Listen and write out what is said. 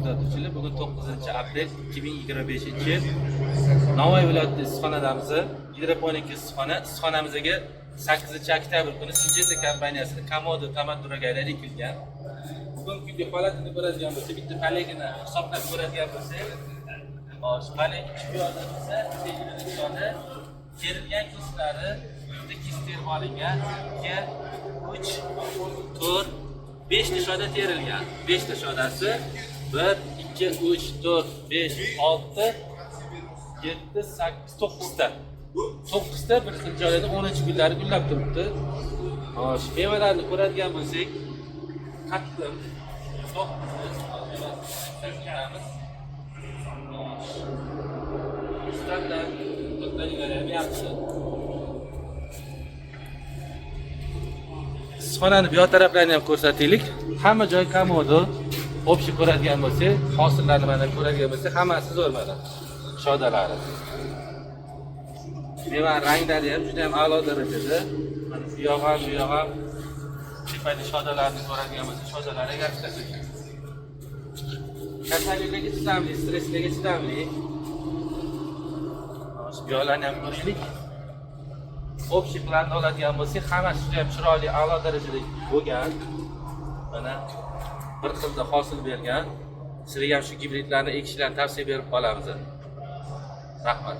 kuzatuvchilar, bugun 9-aprel 2025-yil Navoiy viloyati issiqxonadamiz. Gidroponika issiqxonamizga 8-oktyabr kuni Syngenta kompaniyasining Komodo tamatturagaylar ekilgan. Bugungi kungi holatini ko'radigan bo'lsak, bitta palegini hisoblab ko'radigan bo'lsak, shu paleg chiqyapti desa, terilgan keslari bitta kes terib olingan, 2, 3, 4, 5 ta shoda terilgan. 5 ta shodasi 1, 2, 3, 4, 5, 6, 7, 8, 9 ta. 9 ta bir xil joylarda 10-kunlari gullab turibdi. Xo'sh, mevalarni ko'radigan bo'lsak, qattiq standart ham yaxshi. Issiqxonani bu yoq taraflarini ham ko'rsataylik. Hamma joy Komodo. Общий ko'radigan bo'lsak, hosillarni mana ko'radigan bo'lsak, hammasi zo'r mana. Shodalari. Meva ranglari ham juda ham a'lo darajada. Mana bu yoq ham tepali shodalarni ko'radigan bo'lsak, shodalari yaxshi. Kasalliklarga chidamli, stresslarga chidamli. Bu yoqlarni ham ko'raylik. Общий planda oladigan bo'lsak, hammasi juda ham chiroyli, a'lo darajada bo'lgan. Mana bir xilda hosil bergan. Sizlarga ham shu gibridlarni ekishlarni tavsiya berib qolamiz. Rahmat.